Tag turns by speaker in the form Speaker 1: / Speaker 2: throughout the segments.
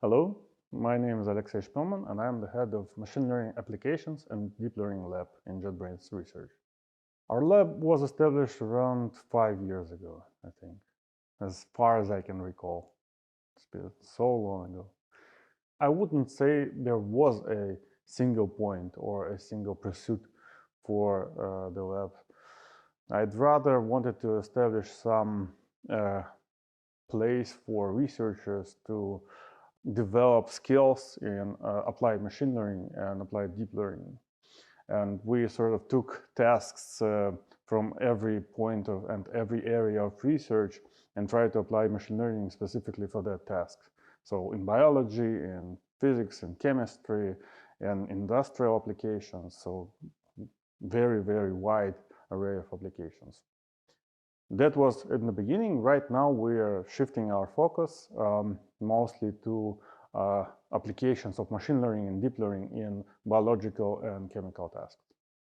Speaker 1: Hello, my name is Alexey Shpilman, and I am the head of Machine Learning Applications and Deep Learning Lab in JetBrains Research. Our lab was established around 5 years ago, I think, as far as I can recall. It's been so long ago. I wouldn't say there was a single point or a single pursuit for the lab. I'd rather wanted to establish some place for researchers to develop skills in applied machine learning and applied deep learning. And we sort of took tasks from every point of and every area of research and tried to apply machine learning specifically for that task. So in biology, in physics, in chemistry, and industrial applications, so very, very wide array of applications. That was in the beginning. Right now we are shifting our focus mostly to applications of machine learning and deep learning in biological and chemical tasks.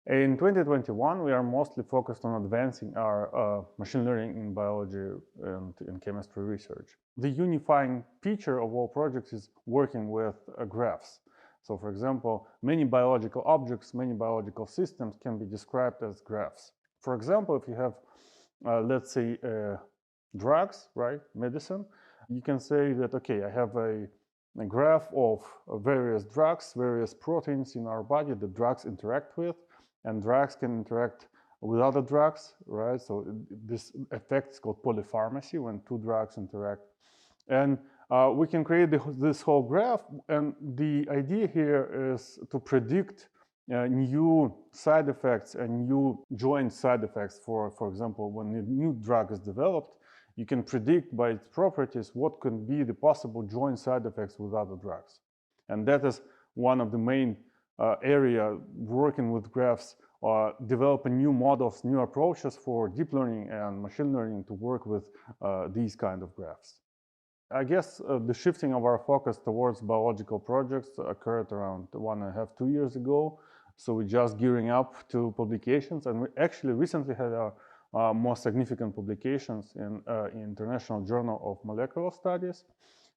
Speaker 1: In 2021, we are mostly focused on advancing our machine learning in biology and in chemistry research. The unifying feature of all projects is working with graphs. So for example, many biological objects, many biological systems can be described as graphs. For example, if you have let's say drugs, right, medicine, you can say that, okay, I have a graph of various drugs, various proteins in our body that drugs interact with, and drugs can interact with other drugs, right? So this effect is called polypharmacy, when two drugs interact. And we can create this whole graph, and the idea here is to predict new side effects and new joint side effects. For example, when a new drug is developed, you can predict by its properties what can be the possible joint side effects with other drugs. And that is one of the main area working with graphs, developing new models, new approaches for deep learning and machine learning to work with these kind of graphs. I guess the shifting of our focus towards biological projects occurred around 1.5 to 2 years ago. So we're just gearing up to publications, and we actually recently had our more significant publications in International Journal of Molecular Studies,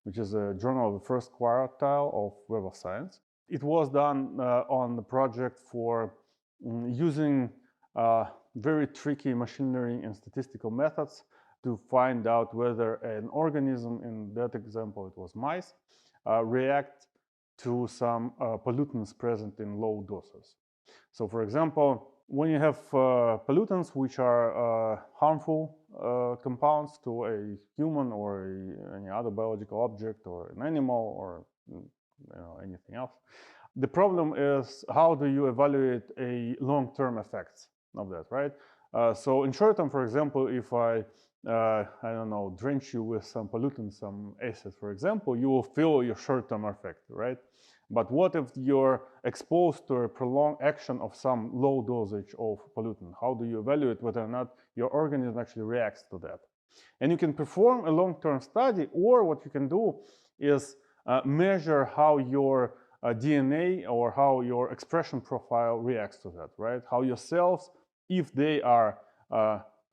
Speaker 1: which is a journal of the first quartile of Web of Science. It was done on the project for using very tricky machine learning and statistical methods to find out whether an organism, in that example it was mice, react to some pollutants present in low doses. So for example, when you have pollutants which are harmful compounds to a human or any other biological object or an animal or anything else, the problem is how do you evaluate a long-term effects of that, right? So in short term, for example, if I don't know, drench you with some pollutant, some acid, for example, you will feel your short-term effect, right? But what if you're exposed to a prolonged action of some low dosage of pollutant? How do you evaluate whether or not your organism actually reacts to that? And you can perform a long-term study, or what you can do is measure how your DNA or how your expression profile reacts to that, right? How your cells, if they are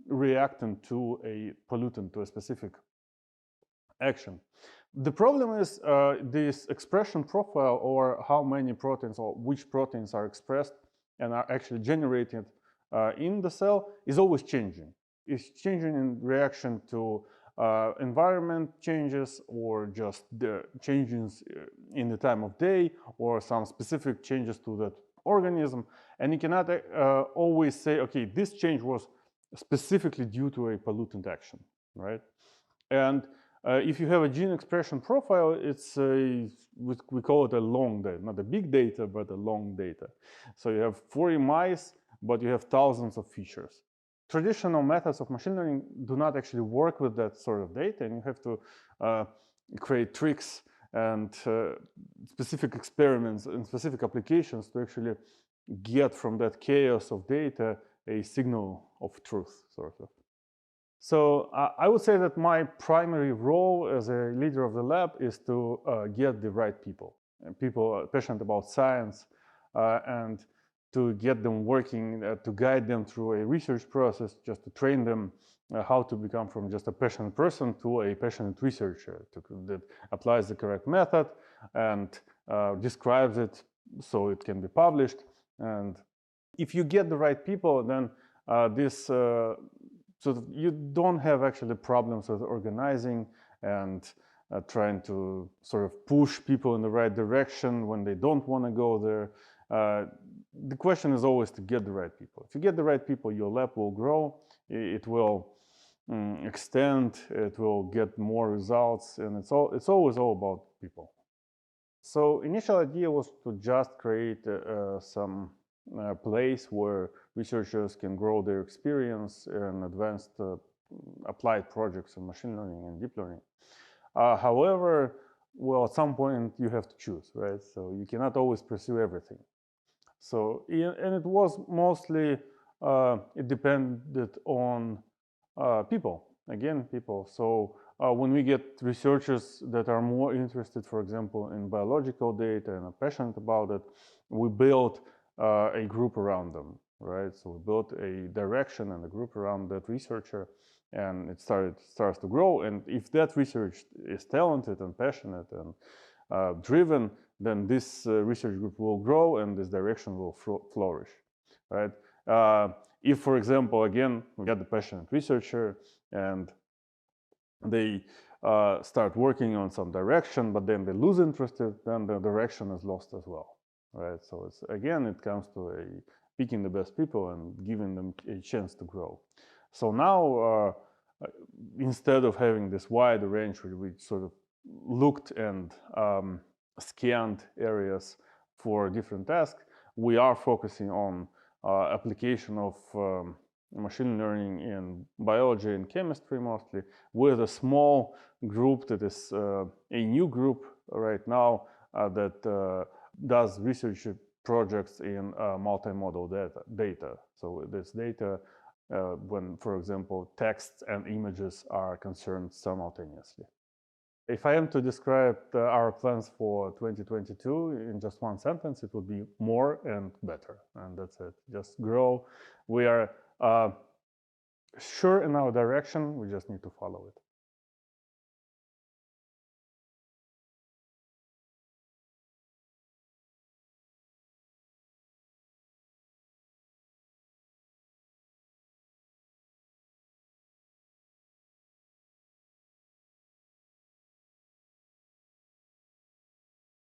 Speaker 1: reacting to a pollutant, to a specific action. The problem is this expression profile, or how many proteins or which proteins are expressed and are actually generated in the cell, is always changing. It's changing in reaction to environment changes, or just the changes in the time of day, or some specific changes to that organism. And you cannot always say, okay, this change was specifically due to a pollutant action, right? And if you have a gene expression profile, it's we call it a long data, not a big data, but a long data. So you have 40 mice, but you have thousands of features. Traditional methods of machine learning do not actually work with that sort of data, and you have to create tricks and specific experiments and specific applications to actually get from that chaos of data a signal of truth, sort of. So I would say that my primary role as a leader of the lab is to get the right people, and people passionate about science, and to get them working, to guide them through a research process, just to train them how to become from just a passionate person to a passionate researcher that applies the correct method and describes it so it can be published. And if you get the right people, then you don't have actually problems with organizing and trying to sort of push people in the right direction when they don't want to go there. The question is always to get the right people. If you get the right people, your lab will grow, it will extend, it will get more results, and it's always all about people. So initial idea was to just create some place where researchers can grow their experience in advanced applied projects in machine learning and deep learning. However, well, at some point you have to choose, right? So you cannot always pursue everything. So, and it was mostly, it depended on people, again, people. So when we get researchers that are more interested, for example, in biological data and are passionate about it, we build a group around them, right? So we built a direction and a group around that researcher, and it starts to grow. And if that research is talented and passionate and driven, then this research group will grow and this direction will flourish, right? If, for example, again, we get the passionate researcher and they start working on some direction, but then they lose interest, then the direction is lost as well, right? So it's, again, it comes to picking the best people and giving them a chance to grow. So now, instead of having this wide range, we sort of looked and scanned areas for different tasks, we are focusing on application of machine learning in biology and chemistry mostly, with a small group that is a new group right now that does research projects in multimodal data. So this data when, for example, texts and images are concerned simultaneously. If I am to describe our plans for 2022 in just one sentence, it would be more and better. And that's it. Just grow. We are sure in our direction. We just need to follow it.